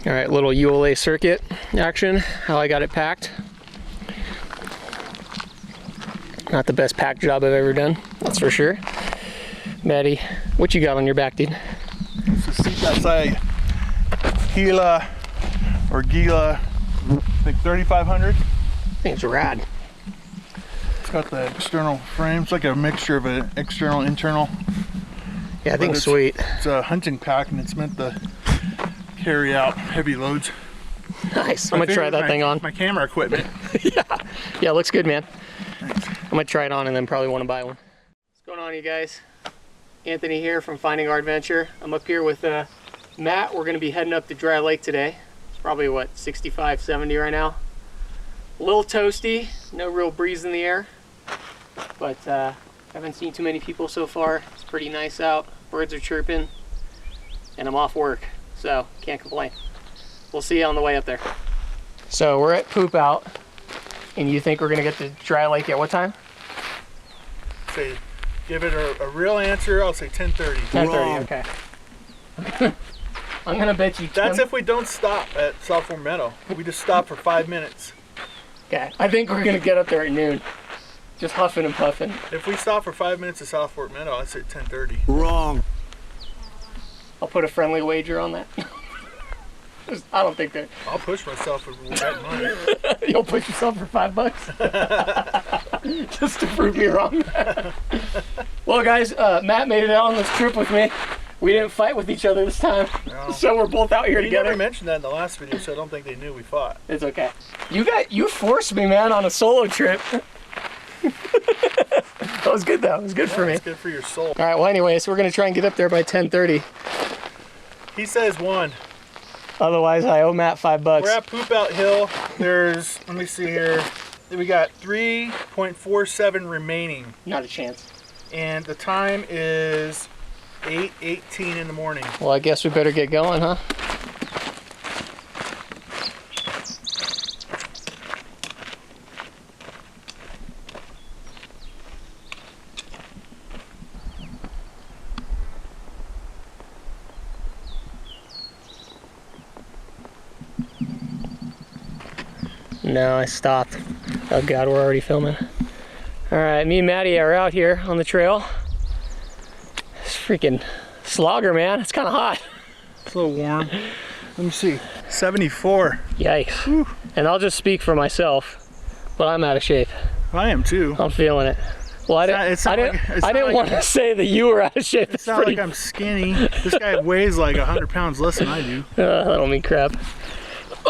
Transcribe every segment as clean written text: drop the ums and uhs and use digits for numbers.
All right, little ULA circuit action, how I got it packed. Not the best pack job I've ever done, that's for sure. Maddie, what you got on your back, dude? It's a seat that's like Gila, I think 3500. I think it's rad. It's got the external frame. It's like a mixture of an external, internal. Yeah, I think it's sweet. It's a hunting pack and it's meant to carry out heavy loads. Nice. I'm gonna try that thing on. My camera equipment. Yeah, it looks good, man. Thanks. I'm gonna try it on and then probably want to buy one. What's going on, you guys? Anthony here from Finding Our Adventure. I'm up here with Matt. We're gonna be heading up to Dry Lake today. It's probably what, 65, 70 right now. A little toasty, no real breeze in the air, but haven't seen too many people so far. It's pretty nice out. Birds are chirping, and I'm off work, so can't complain. We'll see you on the way up there. So we're at Poop Out, and you think we're gonna get to Dry Lake at what time? Say, give it a real answer. I'll say 10:30. 10:30. Okay. I'm gonna bet you. That's if we don't stop at South Fork Meadow. We just stop for 5 minutes. Okay. I think we're gonna get up there at noon. Just huffing and puffing. If we stop for 5 minutes at South Fork Meadow, I'd say 10:30. Wrong. I'll put a friendly wager on that. I don't think that. I'll push myself for that money. You'll push yourself for $5? Just to prove me wrong. Well, guys, Matt made it out on this trip with me. We didn't fight with each other this time, no. So we're both out here together. You never mentioned that in the last video, so I don't think they knew we fought. It's okay. You forced me, man, on a solo trip. That was good, though. It was good for me. It's good for your soul. All right, well, anyways, we're going to try and get up there by 10:30. He says 1. Otherwise, I owe Matt $5. We're at Poop Out Hill. There's, let me see here, we got 3.47 remaining. Not a chance. And the time is 8:18 in the morning. Well, I guess we better get going, huh? No, I stopped. Oh God, we're already filming. All right, me and Maddie are out here on the trail. It's freaking slogger, man. It's kind of hot. It's a little warm. Let me see. 74. Yikes. Whew. And I'll just speak for myself, but I'm out of shape. I am too. I'm feeling it. Well, I didn't want to say that you were out of shape. It's not like I'm skinny. This guy weighs like 100 pounds less than I do. That don't mean crap.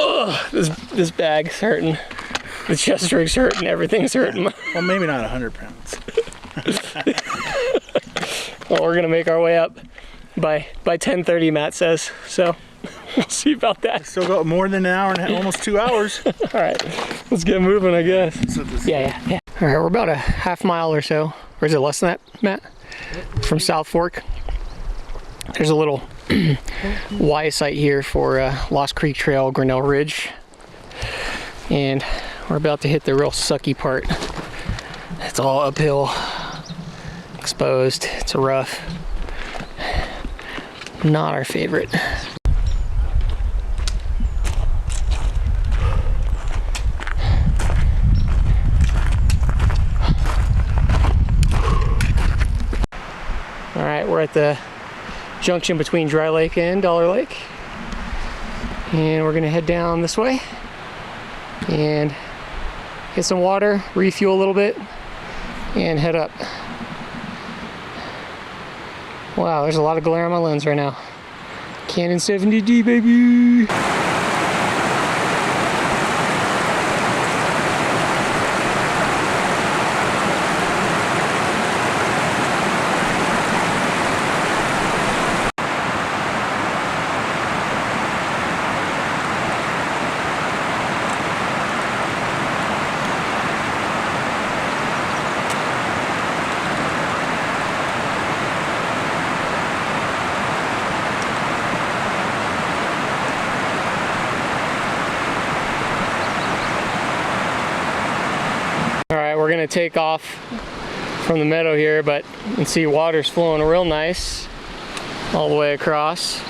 Oh, this bag's hurting. The chest rig's hurting. Everything's hurting. Well, maybe not 100 pounds. Well, we're gonna make our way up by 10:30, Matt says. So we'll see about that. Still got more than an hour and almost 2 hours. All right, let's get moving, I guess. Yeah. All right, we're about a half mile or so, or is it less than that, Matt? From South Fork. There's a little Y site here for Lost Creek Trail, Grinnell Ridge, and we're about to hit the real sucky part. It's all uphill, exposed. It's rough. Not our favorite. All right, we're at the junction between Dry Lake and Dollar Lake, and we're gonna head down this way and get some water, refuel a little bit, and head up. Wow, there's a lot of glare on my lens right now. Canon 70D, baby. We're gonna take off from the meadow here, but you can see water's flowing real nice all the way across.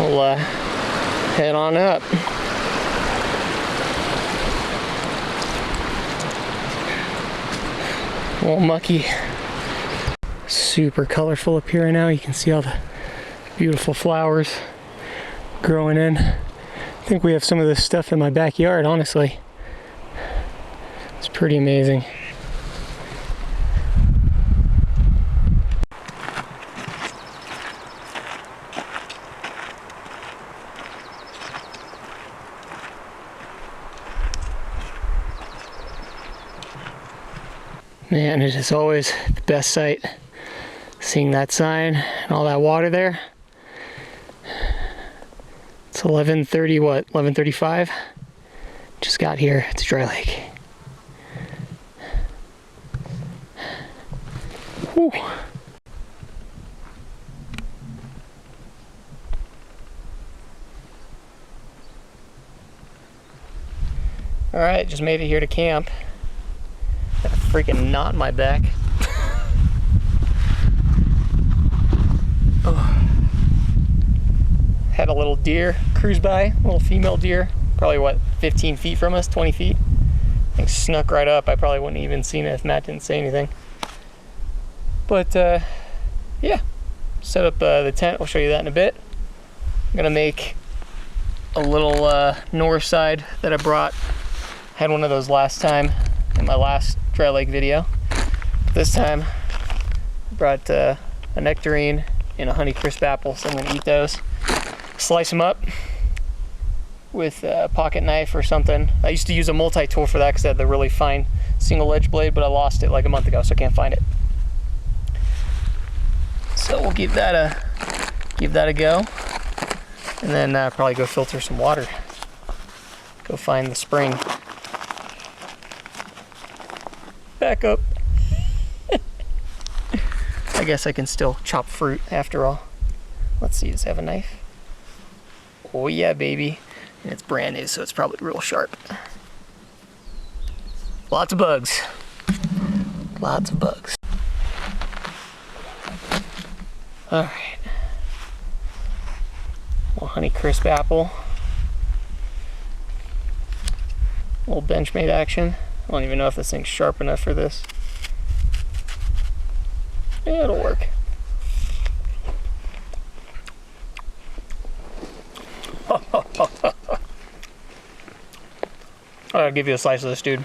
we'll head on up. A little mucky. Super colorful up here right now. You can see all the beautiful flowers growing in. I think we have some of this stuff in my backyard, honestly. It's pretty amazing. Man, it is always the best sight. Seeing that sign and all that water there. It's 11:30, what, 11:35? Just got here, it's Dry Lake. Whew. All right, just made it here to camp. Got a freaking knot in my back. Oh. Had a little deer cruise by, a little female deer, probably what, 15 feet from us, 20 feet. I think snuck right up. I probably wouldn't have even seen it if Matt didn't say anything. But yeah, set up the tent. I'll show you that in a bit. I'm gonna make a little north side that I brought. Had one of those last time in my last Dry Lake video. This time I brought a nectarine and a honey crisp apple, so I'm gonna eat those. Slice them up with a pocket knife or something. I used to use a multi-tool for that because I had the really fine single edge blade, but I lost it like a month ago, so I can't find it. So we'll give that a go, and then probably go filter some water. Go find the spring. Back up. I guess I can still chop fruit after all. Let's see, does it have a knife? Oh yeah, baby. And it's brand new, so it's probably real sharp. Lots of bugs. Lots of bugs. All right. Little honey crisp apple. Little Benchmade action. I don't even know if this thing's sharp enough for this. Yeah, it'll work. I'll give you a slice of this, dude.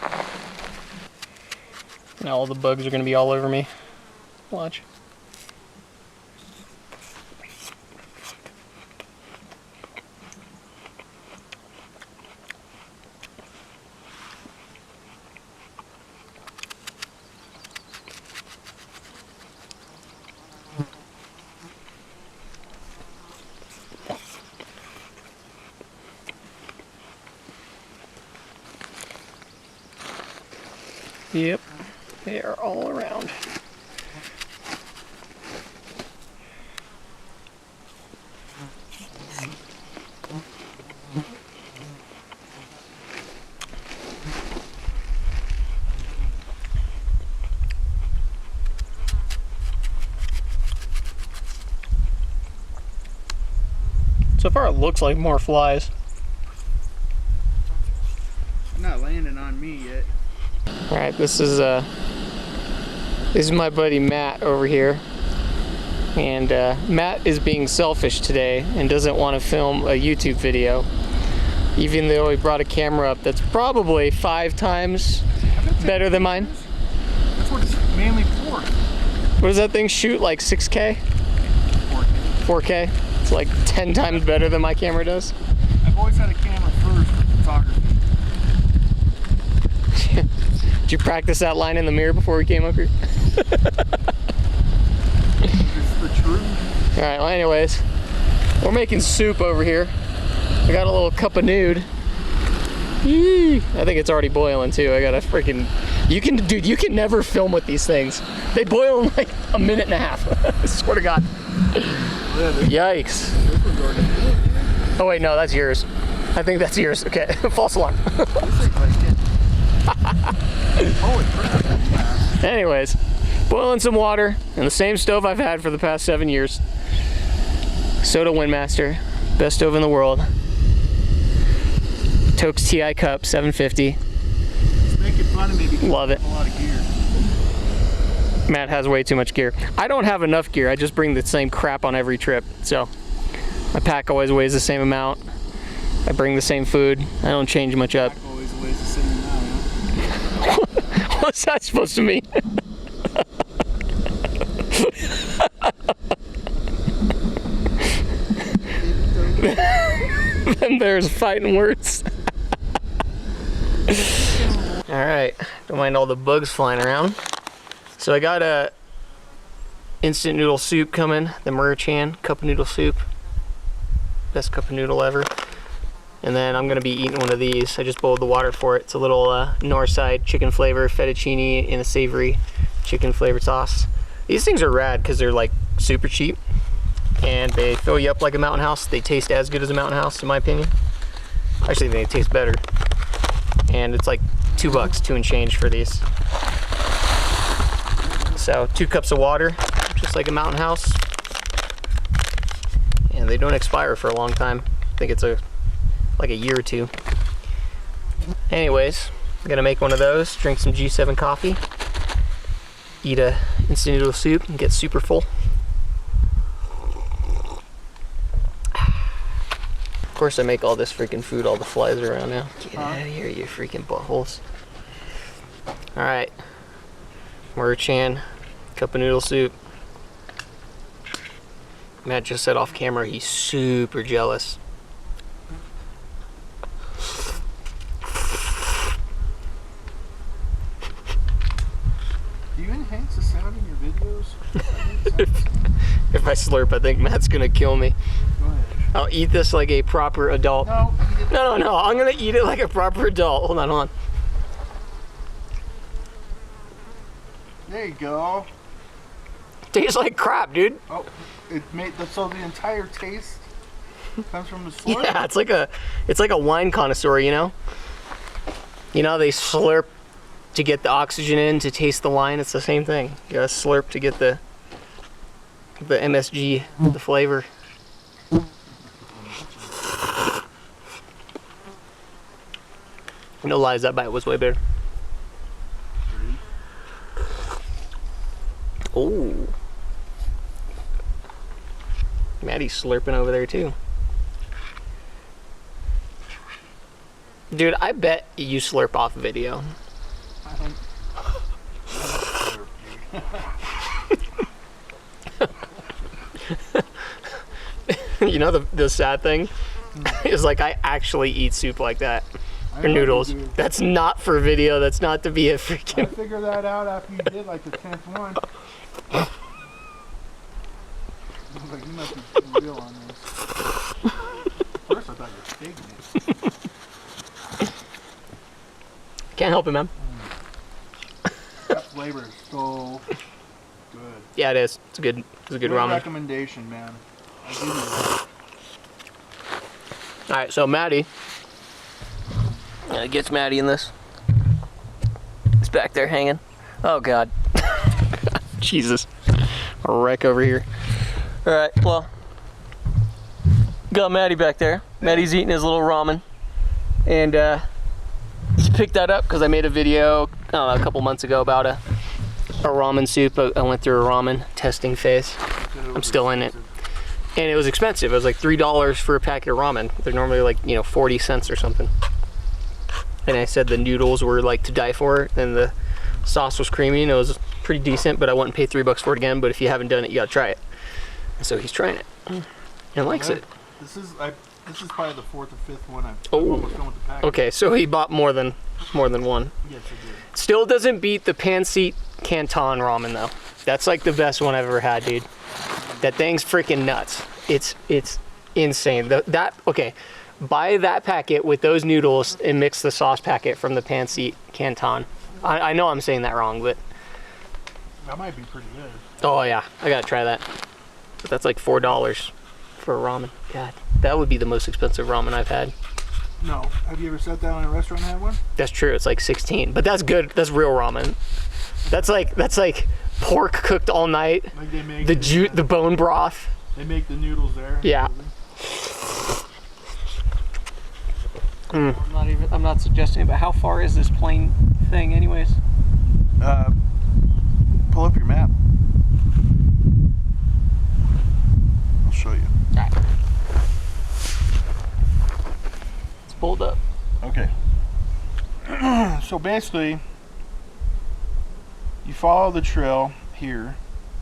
Now all the bugs are gonna be all over me. Watch. Yep, they are all around. So far it looks like more flies. Not landing on me yet. All right, this is my buddy Matt over here, and Matt is being selfish today and doesn't want to film a YouTube video, even though he brought a camera up that's probably 5 times better than mine. That's what it's mainly for. What does that thing shoot, like 6K? 4K? It's like 10 times better than my camera does. I've always had a camera first for photography. Did you practice that line in the mirror before we came up here? It's the truth. All right, well anyways, we're making soup over here. I got a little cup of nude. Yee. I think it's already boiling too. I got a freaking, dude, you can never film with these things. They boil in like a minute and a half. I swear to God. Yikes. Oh wait, no, that's yours. I think that's yours. Okay, false alarm. Holy crap, that's fast. Anyways, boiling some water in the same stove I've had for the past 7 years. Soda Windmaster. Best stove in the world. Tokes TI Cup 750. It's making fun of me because Love it. I have a lot of gear. Matt has way too much gear. I don't have enough gear. I just bring the same crap on every trip. So my pack always weighs the same amount. I bring the same food. I don't change much up. Pack always weighs the same amount, huh? What's that supposed to mean? Then there's fighting words. All right, don't mind all the bugs flying around. So I got a instant noodle soup coming, the Merchan cup of noodle soup. Best cup of noodle ever. And then I'm gonna be eating one of these. I just boiled the water for it. It's a little Northside chicken flavor, fettuccine in a savory chicken flavored sauce. These things are rad because they're like super cheap and they fill you up like a Mountain House. They taste as good as a Mountain House in my opinion. Actually, they taste better. And it's like $2, 2 and change for these. So 2 cups of water, just like a Mountain House. And they don't expire for a long time. I think it's like a year or 2. Anyways, I'm gonna make one of those, drink some G7 coffee, eat a instant noodle soup, and get super full. Of course I make all this freaking food, all the flies are around now. Get out of here, you freaking buttholes. Alright, Merchan, cup of noodle soup. Matt just said off camera he's super jealous. Do you enhance the sound in your videos? If I slurp, I think Matt's gonna kill me. Go ahead. I'll eat this like a proper adult. No, No, I'm gonna eat it like a proper adult. Hold on. There you go. Tastes like crap, dude. Oh, it made so the entire taste comes from the slurp? Yeah, it's like a wine connoisseur, you know? You know, they slurp to get the oxygen in to taste the wine. It's the same thing. You gotta slurp to get the MSG, the flavor. No lies, that bite was way better. Oh. Maddie's slurping over there too. Dude, I bet you slurp off video. I don't slurp, dude. You know the sad thing is like I actually eat soup like that. Or noodles. That's not for video. That's not to be a freaking. I figured that out after you did like the 10th one. I was like, you must be getting real on this. First I thought you were faking it. Can't help it, man. That flavor is so good. Yeah, it is. It's a good ramen. Recommendation, man. I give you that. All right, so Maddie. Gets Maddie in this. It's back there hanging. Oh God. Jesus. A wreck over here. All right, well, got Maddie back there. Maddie's eating his little ramen, and he picked that up because I made a video a couple months ago about a ramen soup. I went through a ramen testing phase. I'm still in it, and it was expensive. It was like $3 for a packet of ramen. They're normally like 40 cents or something. And I said the noodles were like to die for, and the sauce was creamy, and it was pretty decent, but I wouldn't pay $3 for it again. But if you haven't done it, you gotta try it. And so he's trying it and likes it. This is probably the 4th or 5th one I've Oh. almost done with the package. Okay, so he bought more than one. Yes, I did. Still doesn't beat the Pan-Seat Canton ramen though. That's like the best one I've ever had, dude. That thing's freaking nuts. It's insane. Okay. Buy that packet with those noodles and mix the sauce packet from the Pan-Seat Canton. I know I'm saying that wrong, but That might be pretty good. oh yeah, I gotta try that. But that's like $4 for a ramen. God, that would be the most expensive ramen I've had. No. Have you ever sat down in a restaurant and had one? That's true. It's like 16, but that's good. That's real ramen. That's like pork cooked all night. Like they make The bone broth. They make the noodles there. Yeah. I'm not suggesting it, but how far is this plane thing anyways? Pull up your map. I'll show you. Alright. It's pulled up. Okay. So basically, you follow the trail here.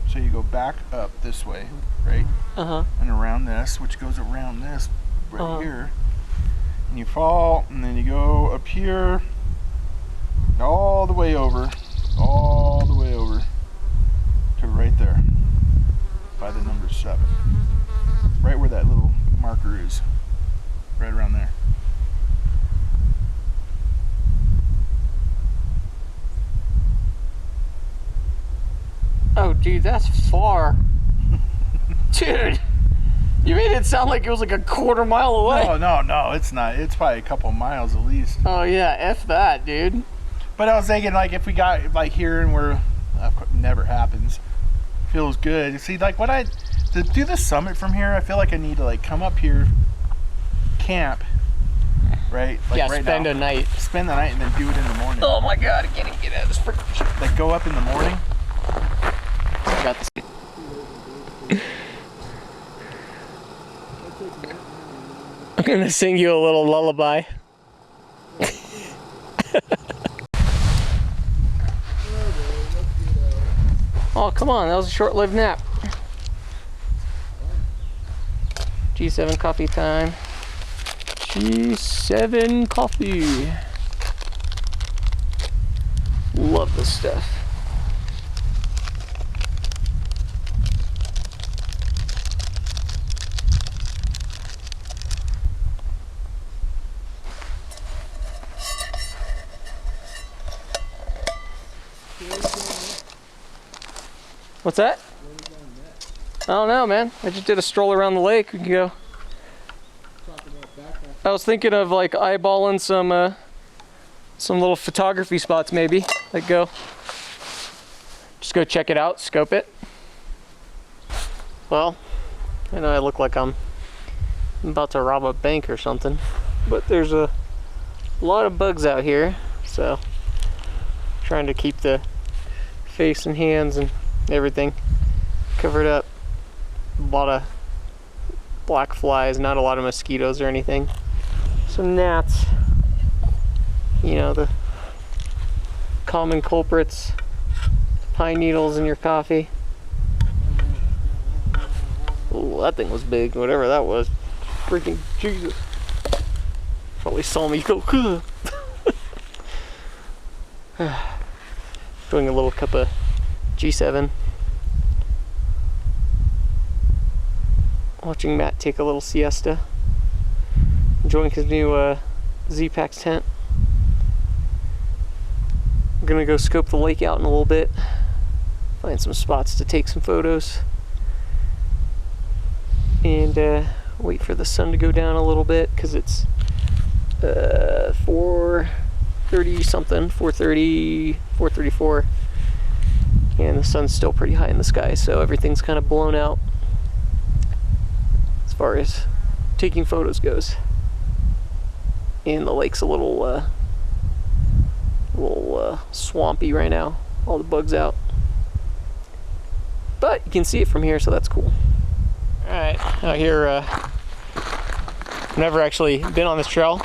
So you go back up this way, right? And around this, which goes around this right here. And you fall, and then you go up here, all the way over to right there, by the number 7. Right where that little marker is, right around there. Oh, dude, that's far. Dude, you made it sound like it was like a quarter mile away. No, it's not. It's probably a couple miles at least. Oh yeah, F that, dude. But I was thinking, like, if we got like here and we're, never happens. Feels good. See, like to do the summit from here, I feel like I need to like come up here, camp, right? Like yeah, right spend now. a night. Spend the night and then do it in the morning. Oh my god, I can't even get out of this freaking shit. Like go up in the morning. I got this. I'm gonna sing you a little lullaby. Oh, come on, that was a short-lived nap. G7 coffee time. G7 coffee. Love this stuff. What's that? I don't know, man. I just did a stroll around the lake. We can go. I was thinking of like eyeballing some little photography spots, maybe. Like just go check it out, scope it. Well, I know I look like I'm about to rob a bank or something, but there's a lot of bugs out here, so trying to keep the face and hands and everything covered up. A lot of black flies, not a lot of mosquitoes or anything. Some gnats, you know, the common culprits. Pine needles in your coffee. Oh, that thing was big, whatever that was. Freaking Jesus. Probably saw me go. Doing a little cup of G7. Watching Matt take a little siesta. Enjoying his new Z-Pax tent. I'm gonna go scope the lake out in a little bit. Find some spots to take some photos. And wait for the sun to go down a little bit because it's 4:30 something, 4:30, 4:34. And the sun's still pretty high in the sky, so everything's kind of blown out as far as taking photos goes. And the lake's a little swampy right now. All the bugs out. But you can see it from here, so that's cool. Alright, out here, never actually been on this trail.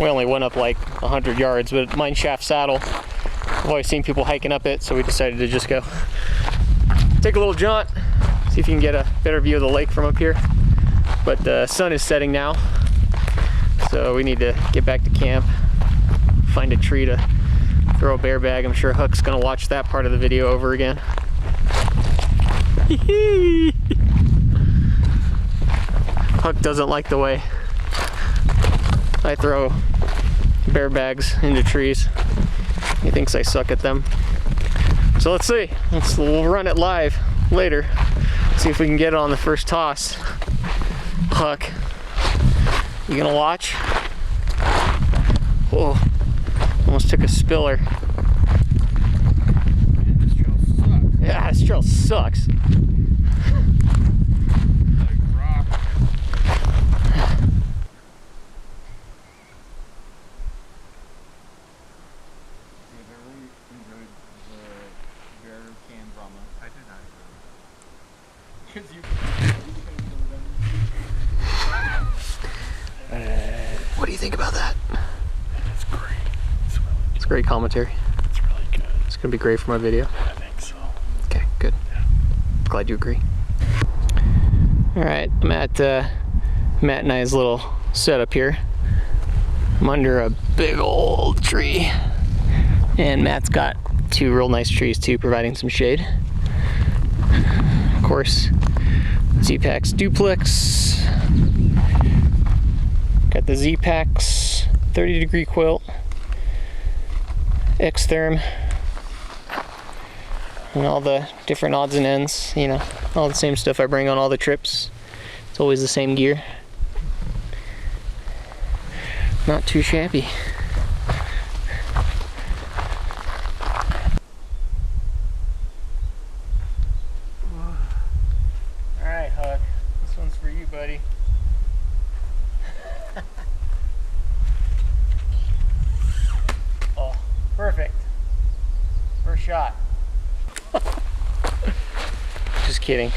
We only went up like 100 yards, but Mine Shaft Saddle. I've always seen people hiking up it, so we decided to just go take a little jaunt, see if you can get a better view of the lake from up here. But the sun is setting now, so we need to get back to camp, find a tree to throw a bear bag. I'm sure Huck's gonna watch that part of the video over again. Huck doesn't like the way I throw bear bags into trees. He thinks I suck at them. So let's see. We'll run it live later. See if we can get it on the first toss. Huck, you gonna watch? Oh, almost took a spiller. Yeah, this trail sucks. What do you think about that? It's great. It's really good. It's great commentary. It's really good. It's gonna be great for my video. I think so. Okay, good. Yeah. Glad you agree. All right, I'm at Matt and I's little setup here. I'm under a big old tree, and Matt's got two real nice trees too, providing some shade. Of course, Z-Packs duplex. Got the Z-Packs 30-degree quilt, X-Therm, and all the different odds and ends, you know, all the same stuff I bring on all the trips. It's always the same gear. Not too shabby. Alright, Huck. This one's for you, buddy. Oh, perfect. First shot. Just kidding.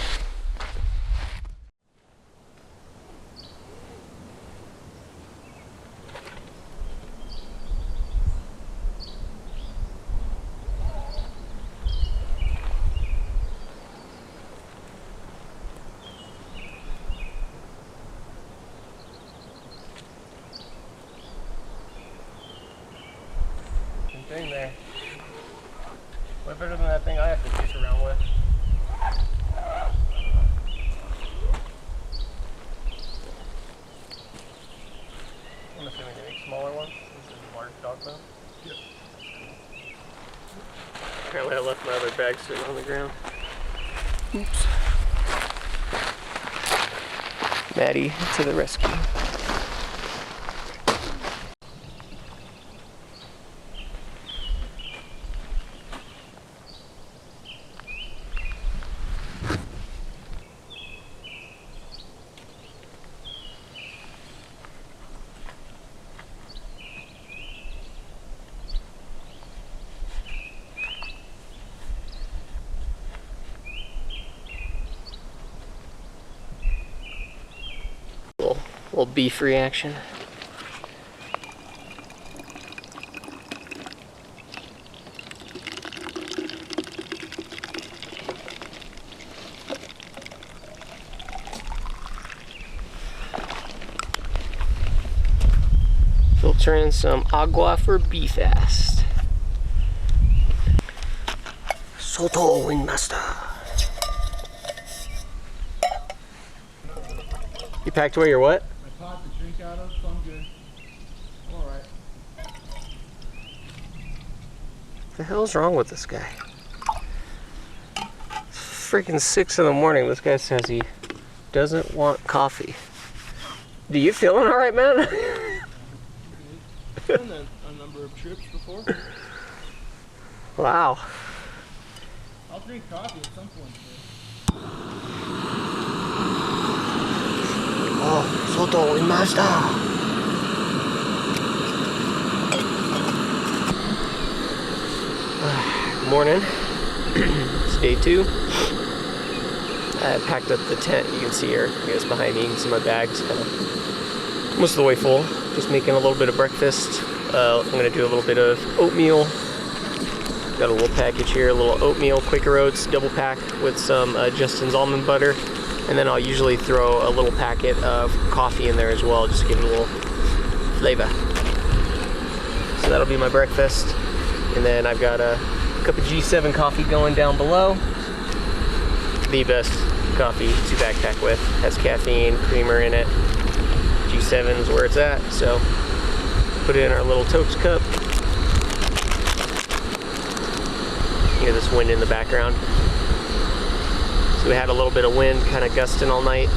Thing there. Way better than that thing I have to fish around with. I'm assuming they make smaller ones. This is a large dog bone. Yep. Apparently I left my other bag sitting on the ground. Oops. Maddie to the rescue. Little beef reaction. Filter in some agua for beef fast. Soto Wingmaster. You packed away your what? My pot to drink out of, so I'm good. Alright. What the hell's wrong with this guy? It's freaking 6 in the morning. This guy says he doesn't want coffee. Do you feeling alright, man? I've done that a number of trips before. Wow. I'll drink coffee at some point today. Oh, Soto Wingmaster. Morning. It's day 2. I packed up the tent. You can see here, I guess behind me, you can see my bags kind of most of the way full. Just making a little bit of breakfast. I'm gonna do a little bit of oatmeal. Got a little package here, a little oatmeal, Quaker Oats, double packed with some Justin's almond butter. And then I'll usually throw a little packet of coffee in there as well, just to give it a little flavor. So that'll be my breakfast. And then I've got a cup of G7 coffee going down below. The best coffee to backpack with. Has caffeine, creamer in it. G7's where it's at, so put it in our little toast cup. You hear this wind in the background. So we had a little bit of wind, kind of gusting all night,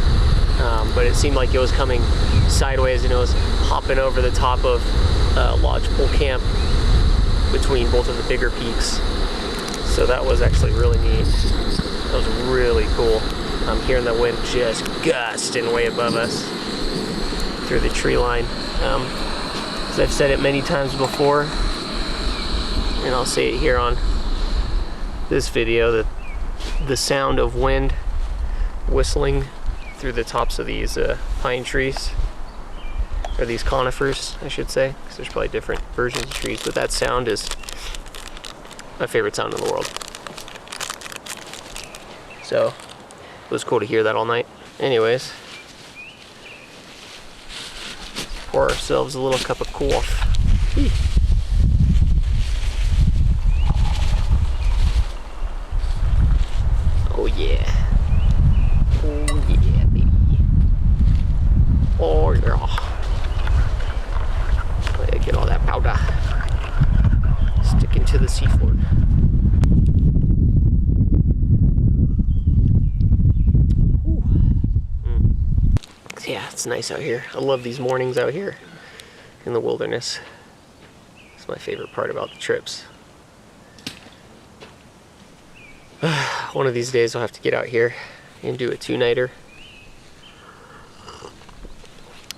but it seemed like it was coming sideways and it was hopping over the top of Lodgepole Camp between both of the bigger peaks. So that was actually really neat. That was really cool. I'm hearing the wind just gusting way above us through the tree line. As I've said it many times before, and I'll say it here on this video, that the sound of wind whistling through the tops of these pine trees, or these conifers, I should say, because there's probably different versions of trees, but that sound is my favorite sound in the world. So it was cool to hear that all night. Anyways, pour ourselves a little cup of coffee. Oh yeah. Oh yeah, baby. Oh yeah. Let me get all that powder sticking to the seafloor. Yeah, it's nice out here. I love these mornings out here in the wilderness. It's my favorite part about the trips. One of these days I'll have to get out here and do a 2-nighter.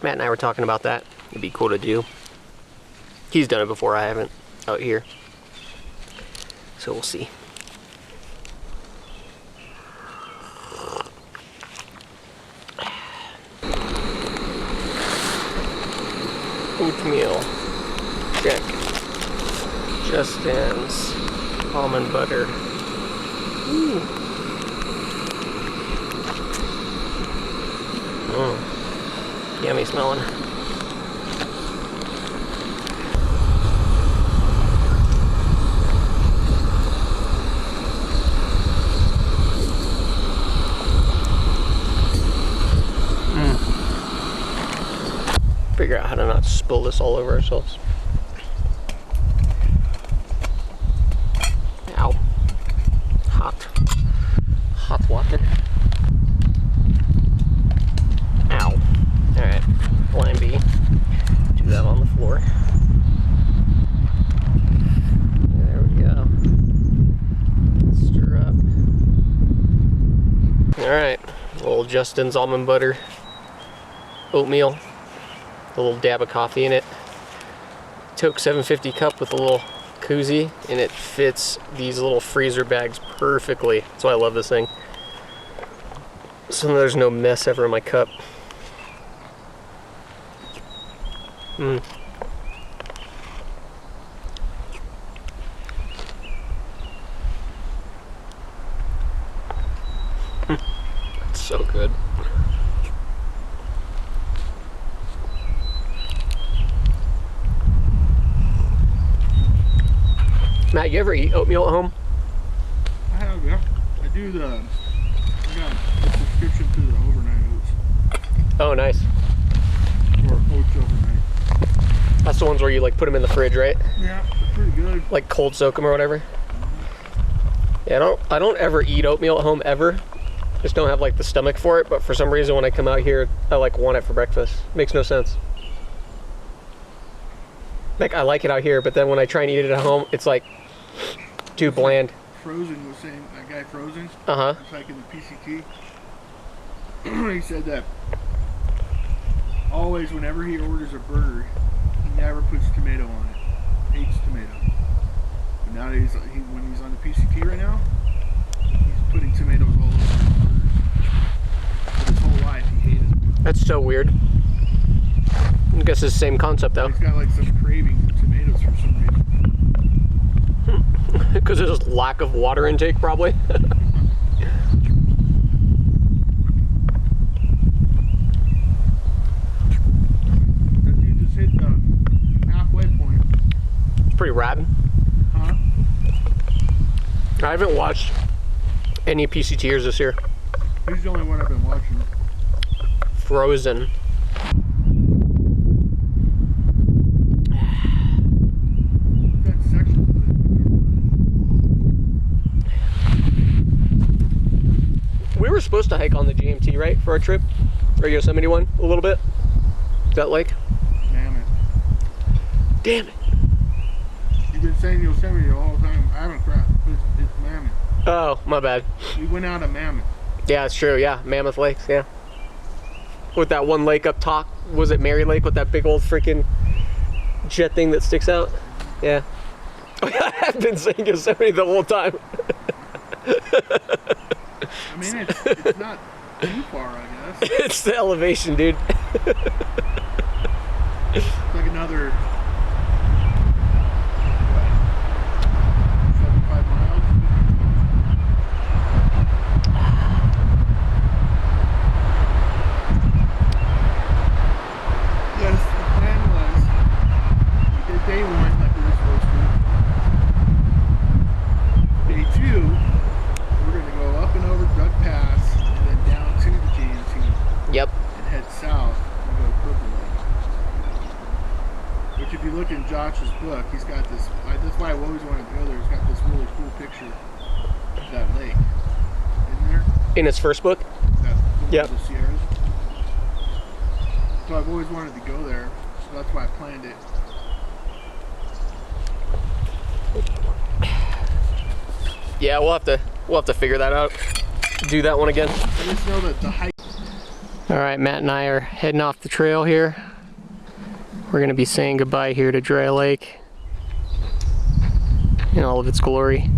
Matt and I were talking about that. It'd be cool to do. He's done it before, I haven't, out here. So we'll see. Oatmeal. Check. Justin's almond butter. Ooh. Yummy smelling. Figure out how to not spill this all over ourselves. Ow. Hot. Hot water. Ow. Alright. Line B. Do that on the floor. There we go. Stir up. Alright. Little Justin's almond butter. Oatmeal. A little dab of coffee in it. Toke 750 cup with a little koozie, and it fits these little freezer bags perfectly. That's why I love this thing. So there's no mess ever in my cup. It's so good. Matt, you ever eat oatmeal at home? I have, yeah. I do I got a subscription to the overnight oats. Oh, nice. Or oats overnight. That's the ones where you like put them in the fridge, right? Yeah, they're pretty good. Like cold soak them or whatever. Yeah, I don't ever eat oatmeal at home ever. Just don't have like the stomach for it, but for some reason when I come out here, I like want it for breakfast. Makes no sense. Like I like it out here, but then when I try and eat it at home, it's like too bland. Frozen was saying, that guy Frozen, Uh-huh. it's like in the PCT, he said that always whenever he orders a burger, he never puts tomato on it. Hates tomato. But now that when he's on the PCT right now, he's putting tomatoes all over his burgers. But his whole life he hated them. That's so weird. I guess it's the same concept though. He's got like some craving for tomatoes for some reason. Because there's lack of water intake probably. You just hit the halfway point. It's pretty rad. Huh? I haven't watched any PCTers this year. He's the only one I've been watching. Frozen. That section of it. We were supposed to hike on the GMT, right, for our trip? Or Yosemite one, a little bit? That lake? Mammoth. Damn it. You've been saying Yosemite all the time. I haven't crap. It's Mammoth. Oh, my bad. We went out of Mammoth. Yeah, it's true, yeah. Mammoth Lakes, yeah. With that one lake up top, was it Mary Lake with that big old freaking jet thing that sticks out? Yeah. I've been saying Yosemite the whole time. I mean, it's not too far, I guess. It's the elevation, dude. It's like another 75 miles. Yes, the plan was we did day 1 like we were supposed to. Day 2, we're going to go up and over Duck Pass and then down to the GNT. Yep. And head south and go to Purple Lake. Which if you look in Josh's book, he's got this, that's why I always wanted to go there, he's got this really cool picture of that lake. Isn't there? In his first book? Yep. The Sierras. So I've always wanted to go there, so that's why I planned it. Yeah, we'll have to figure that out. Do that one again. I just know that the hike. All right, Matt and I are heading off the trail here. We're gonna be saying goodbye here to Dry Lake in all of its glory.